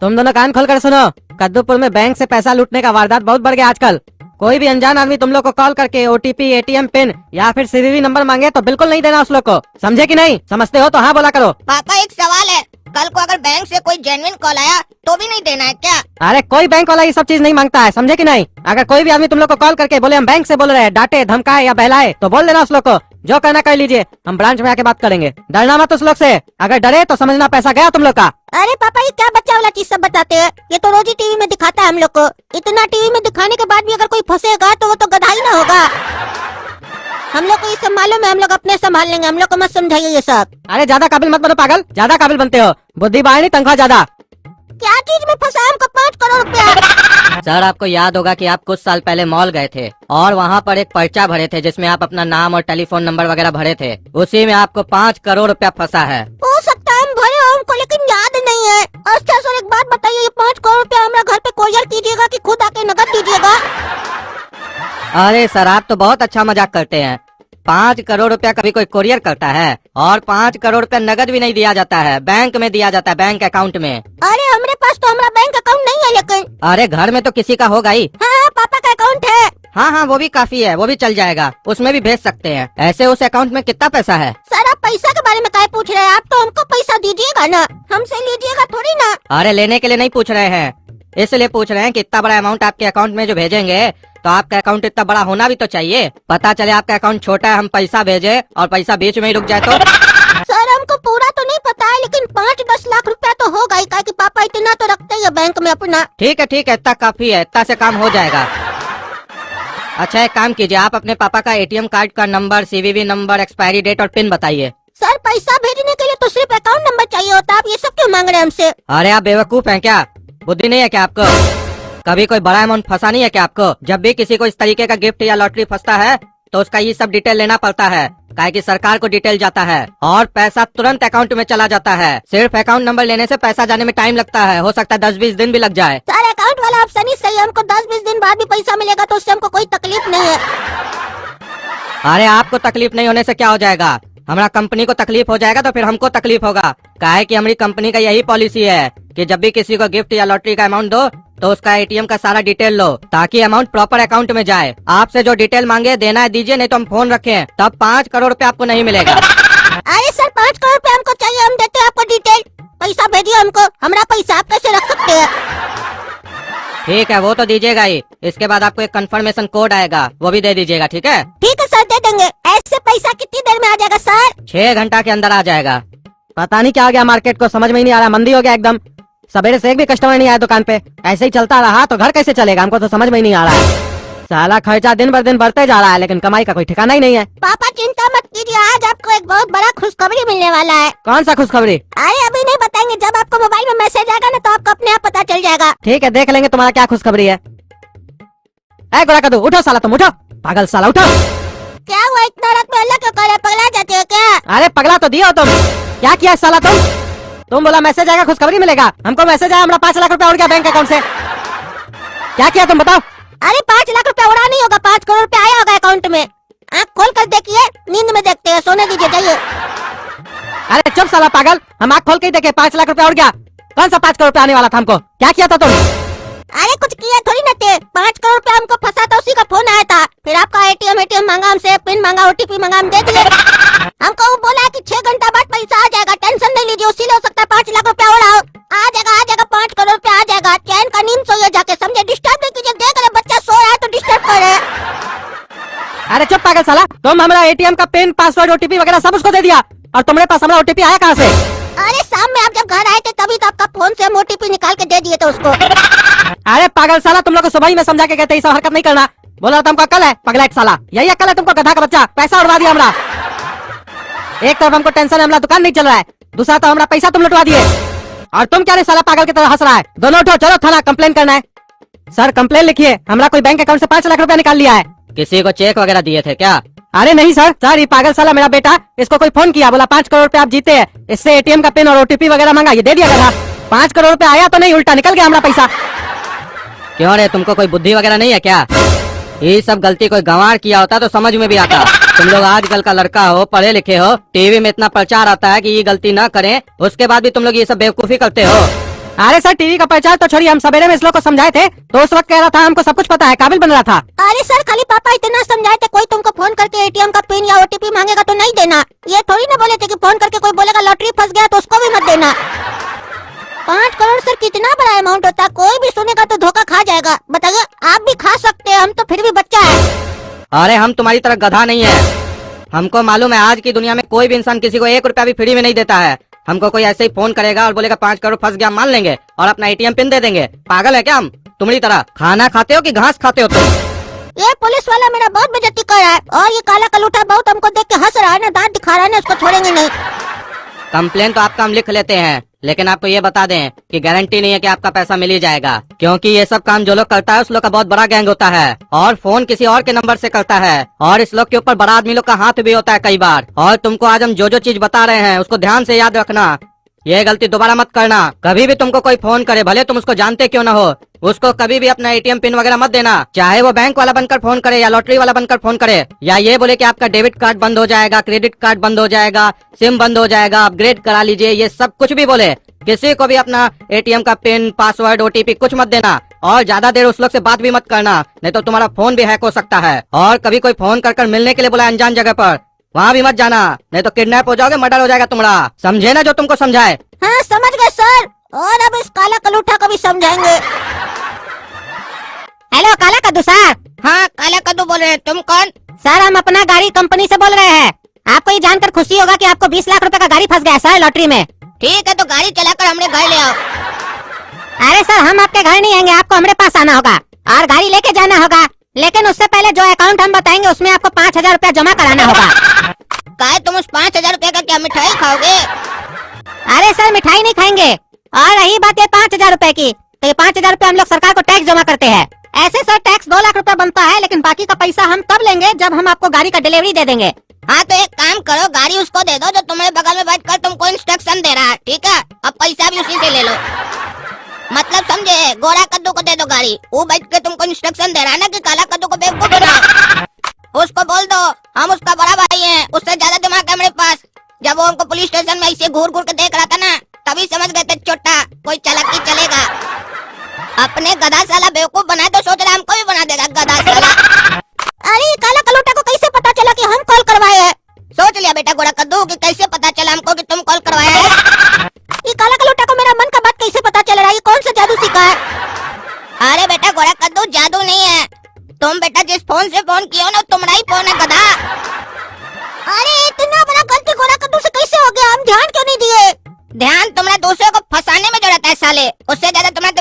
तुम दोनों कान खोल कर सुनो। कद्दूपुर में बैंक से पैसा लूटने का वारदात बहुत बढ़ गया आजकल। कोई भी अनजान आदमी तुम लोग को कॉल करके ओटीपी, एटीएम पिन या फिर सीवीवी नंबर मांगे तो बिल्कुल नहीं देना उस लोग को। समझे कि नहीं? समझते हो तो हाँ बोला करो। पापा एक सवाल है, कल को अगर बैंक से कोई जेन्युइन कॉल आया तो भी नहीं देना है क्या? अरे कोई बैंक वाला ये सब चीज नहीं मांगता है, समझे कि नहीं? अगर कोई भी आदमी तुम लोग को कॉल करके बोले हम बैंक से बोल रहे हैं, डांटे, धमकाए या बहलाए तो बोल देना उस लोग को जो करना कर लीजिए, हम ब्रांच में आके बात करेंगे। डरना मत उस लोग से, अगर डरे तो समझना पैसा गया तुम लोग का। अरे पापा ये क्या बच्चा वाला चीज सब बताते हैं, ये तो रोज ही टीवी में दिखाता है हम लोग को। इतना टीवी में दिखाने के बाद भी अगर कोई फंसेगा तो वो तो गधा ही ना होगा। हम लोग को ये सब मालूम है, हम लोग अपने संभाल लेंगे, हम लोग को मत समझाइए ये सब। अरे ज्यादा काबिल मत बनो पागल, ज्यादा काबिल बनते हो। बुद्धि बाहर नहीं, तनख्वाह ज्यादा। क्या चीज में फंसा हमको 5 करोड़ रुपया? सर आपको याद होगा कि आप कुछ साल पहले मॉल गए थे और वहाँ पर एक पर्चा भरे थे जिसमें आप अपना नाम और टेलीफोन नंबर वगैरह भरे थे। उसी में आपको 5 करोड़ रुपया फंसा है। हो सकता है हम भरे हो हमको, लेकिन याद नहीं है। अच्छा सर एक बात बताइए, ये 5 करोड़ रुपया हमारा घर पे कोरियर कीजिएगा कि खुद आके नकद दीजिएगा? अरे सर आप तो बहुत अच्छा मजाक करते हैं। 5 करोड़ रुपया कभी कोई कोरियर करता है? और 5 करोड़ रुपया नगद भी नहीं दिया जाता है, बैंक में दिया जाता है, बैंक अकाउंट में। अरे हमरे पास तो हमारा बैंक अकाउंट नहीं है। लेकिन अरे घर में तो किसी का होगा ही। हाँ पापा का अकाउंट है। हाँ हाँ वो भी काफी है, वो भी चल जाएगा, उसमें भी भेज सकते हैं। ऐसे उस अकाउंट में कितना पैसा है? सर आप पैसा के बारे में क्या पूछ रहे हैं? आप तो हमको पैसा दीजिएगा ना, हमसे लीजिएगा थोड़ी ना। अरे लेने के लिए नहीं पूछ रहे हैं, इसलिए पूछ रहे हैं कि इतना बड़ा अमाउंट आपके अकाउंट में जो भेजेंगे तो आपका अकाउंट इतना बड़ा होना भी तो चाहिए। पता चले आपका अकाउंट छोटा है, हम पैसा भेजे और पैसा बीच में ही रुक जाए तो? सर हमको पूरा तो नहीं पता है, लेकिन 5-10 लाख रुपया तो होगा ही, कि पापा इतना तो रखते ही है बैंक में अपना। ठीक है, इतना काफी है, इतना से काम हो जाएगा। अच्छा एक काम कीजिए, आप अपने पापा का एटीएम कार्ड का number, CVV number, expiry date और पिन बताइए। सर पैसा भेजने के लिए तो सिर्फ अकाउंट नंबर चाहिए होता है, आप ये सब क्यों मांग रहे हैं हमसे? अरे आप बेवकूफ हैं क्या? बुद्धि नहीं है क्या आपको? कभी कोई बड़ा अमाउंट फंसा नहीं है क्या आपको? जब भी किसी को इस तरीके का गिफ्ट या लॉटरी फंसता है तो उसका ये सब डिटेल लेना पड़ता है, काहे कि सरकार को डिटेल जाता है और पैसा तुरंत अकाउंट में चला जाता है। सिर्फ अकाउंट नंबर लेने से पैसा जाने में टाइम लगता है, हो सकता है 10-20 दिन भी लग जाए। सर अकाउंट वाला ऑप्शन ही सही है, हमको 10-20 दिन बाद भी पैसा मिलेगा तो उससे हमको कोई तकलीफ नहीं है। अरे आपको तकलीफ नहीं होने से क्या हो जाएगा? हमारा कंपनी को तकलीफ हो जाएगा तो फिर हमको तकलीफ होगा, काहे कि हमारी कंपनी का यही पॉलिसी है कि जब भी किसी को गिफ्ट या लॉटरी का अमाउंट दो तो उसका एटीएम का सारा डिटेल लो ताकि अमाउंट प्रॉपर अकाउंट में जाए। आपसे जो डिटेल मांगे देना है दीजिए, नहीं तो हम फोन रखें, तब 5 करोड़ रुपया आपको नहीं मिलेगा। अरे सर 5 करोड़ रुपया हमको चाहिए, हम देते हैं आपको डिटेल। पैसा भेजिए हमको, हमारा पैसा आप कैसे रख सकते हैं? ठीक है वो तो दीजिएगा ही, इसके बाद आपको एक कंफर्मेशन कोड आएगा, वो भी दे दीजिएगा। ठीक है सर दे देंगे। ऐसे पैसा कितनी देर में आ जाएगा सर? 6 घंटा के अंदर आ जाएगा। पता नहीं क्या हो गया मार्केट को, समझ में ही नहीं आ रहा, मंदी हो गया एकदम। सवेरे से एक भी कस्टमर नहीं आया दुकान पे, ऐसे ही चलता रहा तो घर कैसे चलेगा? हमको तो समझ में ही नहीं आ रहा है। साला खर्चा दिन बर दिन बढ़ते जा रहा है लेकिन कमाई का कोई ठिकाना ही नहीं है। पापा चिंता मत कीजिए, आज आपको एक बहुत बड़ा खुशखबरी मिलने वाला है। कौन सा खुशखबरी? अरे अभी नहीं बताएंगे, जब आपको मोबाइल में मैसेज आएगा ना तो आपको अपने आप पता चल जाएगा। ठीक है देख लेंगे तुम्हारा क्या खुशखबरी है। ऐ गोरा कद्दू उठो साला, तुम उठो, पागल साला उठो। क्या हुआ इतना रात में अल्लाह क्यों कर रहे, पगला जाते हो क्या? अरे पगला तो दियो तुम, क्या किया साला तुम बोला मैसेज आएगा खुशखबरी मिलेगा, हमको मैसेज आया हमारा 5 लाख रुपया उड़ गया बैंक अकाउंट से। क्या किया तुम बताओ? अरे 5 लाख रुपया उड़ा नहीं होगा, 5 करोड़ रुपया आया होगा अकाउंट में। आँख खोल कर देखिए, नींद में देखते हैं, सोने दीजिए जाइए। अरे चुप साला पागल, हम आँख खोल के ही देखे 5 लाख रुपया उड़ गया। कौन सा 5 करोड़ रुपया आने वाला था हमको? क्या किया था तुम? अरे कुछ किया थोड़ी ना थे, 5 करोड़ रुपया हमको फंसा था, उसी का फोन आया था। फिर आपका एटीएम मांगा हमसे, पिन मांगा, ओटीपी मांगा, हम दे दिए। हमको वो बोला कि 6 घंटा बाद पैसा आ जाएगा, टेंशन नहीं लीजिए, उसी ले हो सकता है 5 लाख रुपया उड़ाओ। आ जाएगा 5 करोड़ रुपया आ जाएगा। चैन का नींद सोइए जाके, समझे? डिस्टर्ब नहीं कीजिए, देख रहे बच्चा सो रहा है तो डिस्टर्ब कर रहे। अरे चुप पागल साला, तुम हमारा एटीएम का पिन, पासवर्ड, ओटीपी वगैरह सब उसको दे दिया और तुम्हारे पास हमारा ओटीपी आया कहाँ से? अरे शाम में आप जब घर आए थे तभी तो आपका फोन से हम ओटीपी निकाल के दे दिए थे उसको। अरे पागल साला, तुम लोग को सुबह ही मैं समझा के कहते सब हरकत नहीं करना, बोला तुमको अकल है? पगलेट साला, यही अकल है तुमको, गधा का बच्चा। पैसा उड़वा दिया हमारा, एक तरफ हमको टेंशन है, हमारा दुकान नहीं चल रहा है, दूसरा तो हमारा पैसा तुम लुटवा दिए और तुम क्या रे साला पागल की तरह हंस रहा है? दोनों उठो, चलो थाना कंप्लेन करना है। सर कंप्लेन लिखिए, हमारा कोई बैंक अकाउंट से 5 लाख रुपया निकाल लिया है। किसी को चेक वगैरह दिए थे क्या? अरे नहीं सर ये पागल साला मेरा बेटा, इसको कोई फोन किया, बोला 5 करोड़ रुपया आप जीते हैं, इससे एटीएम का पिन और ओटीपी वगैरह मांगा, ये दे दिया था। 5 करोड़ रुपया आया तो नहीं, उल्टा निकल गया हमारा पैसा। क्यों रे, तुमको कोई बुद्धि वगैरह नहीं है क्या? ये सब गलती कोई गंवार किया होता तो समझ में भी आता। तुम लोग आजकल का लड़का हो, पढ़े लिखे हो, टीवी में इतना प्रचार आता है कि ये गलती न करें, उसके बाद भी तुम लोग ये सब बेवकूफी करते हो। अरे सर टीवी का प्रचार तो छोड़िए, हम सवेरे में इस लोग को समझाए थे तो उस वक्त कह रहा था हमको सब कुछ पता है, काबिल बन रहा था। अरे सर खाली पापा इतना समझाए थे, कोई तुमको फोन करके एटीएम का पिन या ओटीपी मांगेगा तो नहीं देना। ये थोड़ी ना बोले थे कि फोन करके कोई बोलेगा लॉटरी फंस गया तो उसको भी मत देना। 5 करोड़ सर कितना बड़ा अमाउंट होता है, कोई भी सुनेगा तो धोखा खा जाएगा। बताइए आप भी खा सकते हैं, हम तो फिर भी बच्चा है। अरे हम तुम्हारी तरह गधा नहीं है, हमको मालूम है आज की दुनिया में कोई भी इंसान किसी को 1 रुपया भी फ्री में नहीं देता है। हमको कोई ऐसे ही फोन करेगा और बोलेगा 5 करोड़ फंस गया, मान लेंगे और अपना एटीएम पिन दे देंगे। पागल है क्या हम? तुम्हारी तरह खाना खाते हो कि घास खाते हो तुम? ये पुलिस वाला मेरा बहुत बेइज्जती कर रहा है और ये काला कलूठा बहुत हमको देख के हंस रहा है ना, दांत दिखा रहा है ना, उसको छोड़ेंगे नहीं। कंप्लेन तो आपका हम लिख लेते हैं, लेकिन आपको ये बता दें कि गारंटी नहीं है कि आपका पैसा मिल ही जाएगा, क्योंकि ये सब काम जो लोग करता है उस लोग का बहुत बड़ा गैंग होता है और फोन किसी और के नंबर से करता है और इस लोग के ऊपर बड़ा आदमी लोग का हाथ भी होता है कई बार। और तुमको आज हम जो जो चीज बता रहे हैं उसको ध्यान से याद रखना, ये गलती दोबारा मत करना। कभी भी तुमको कोई फोन करे, भले तुम उसको जानते क्यों ना हो, उसको कभी भी अपना एटीएम पिन वगैरह मत देना, चाहे वो बैंक वाला बनकर फोन करे या लॉटरी वाला बनकर फोन करे या ये बोले कि आपका डेबिट कार्ड बंद हो जाएगा, क्रेडिट कार्ड बंद हो जाएगा, सिम बंद हो जाएगा, अपग्रेड करा लीजिए, ये सब कुछ भी बोले। किसी को भी अपना एटीएम का पिन, पासवर्ड, ओटीपी कुछ मत देना और ज्यादा देर उस लोग से बात भी मत करना, नहीं तो तुम्हारा फोन भी हैक हो सकता है। और कभी कोई फोन कर मिलने के लिए बोला अनजान जगह पर, वहाँ भी मत जाना, नहीं तो किडनैप हो जाओगे, मर्डर हो जाएगा तुम्हारा। समझे ना जो तुमको समझाए? हाँ समझ गए सर, और अब इस काला कलूठा को भी समझाएंगे। हेलो काला कद्दू सर। हाँ काला कद्दू बोल रहे हैं, तुम कौन? सर हम अपना गाड़ी कंपनी से बोल रहे हैं। आपको ये जानकर खुशी होगा कि आपको 20 लाख रुपए का गाड़ी फंस गया है सर लॉटरी में। ठीक है तो गाड़ी चलाकर हमने घर ले आओ। अरे सर हम आपके घर नहीं आएंगे, आपको हमारे पास आना होगा और गाड़ी लेके जाना होगा, लेकिन उससे पहले जो अकाउंट हम बताएंगे उसमें आपको 5,000 रुपया जमा कराना होगा। काय तुम उस 5,000 रुपए का क्या मिठाई खाओगे? अरे सर मिठाई नहीं खाएंगे, और रही बात ये 5,000 रुपए की, तो ये 5,000 रुपए हम लोग सरकार को टैक्स जमा करते हैं। ऐसे सर टैक्स 2 लाख रुपए बनता है, लेकिन बाकी का पैसा हम तब लेंगे जब हम आपको गाड़ी का डिलीवरी दे देंगे। हाँ तो एक काम करो, गाड़ी उसको दे दो जो तुम्हारे बगल में बैठकर तुमको इंस्ट्रक्शन दे रहा है, ठीक है? अब पैसा भी उसी से ले लो, मतलब समझे? गोरा कद्दू को दे दो गाड़ी, वो बैठ के तुमको इंस्ट्रक्शन दे रहा है ना कि काला कद्दू को बेवकूफ बनाओ। उसको बोल दो हम उसका बड़ा भाई हैं, उससे ज्यादा दिमाग है हमारे पास। जब वो हमको पुलिस स्टेशन में ऐसे घूर घूर के देख रहा था ना, तभी समझ गए थे छोटा कोई चालाकी चलेगा। अपने गधा साला बेवकूफ बनाए तो सोच रहा हमको भी बना देगा गधा साला। अरे काला कलूटा को कैसे पता चला कि हम कॉल करवाए हैं? सोच लिया बेटा गोरा कद्दू कि कैसे पता चला हमको कि तुम कॉल करवाए हैं? ये काला कलूटा को मेरा मन का बात कैसे पता चल रहा है? ये कौन सा जादू सीखा है? अरे बेटा गोरा कद्दू जादू नहीं है, तुम बेटा जिस फोन से फोन किया ना तुम्हारा ही फोन है गधा। अरे इतना बड़ा गलती गोरा कद्दू से कैसे हो गया? हम ध्यान क्यों नहीं दिए? ध्यान तुम्हारा दूसरे को फंसाने में जो रहता है साले, उससे ज्यादा तुम्हारा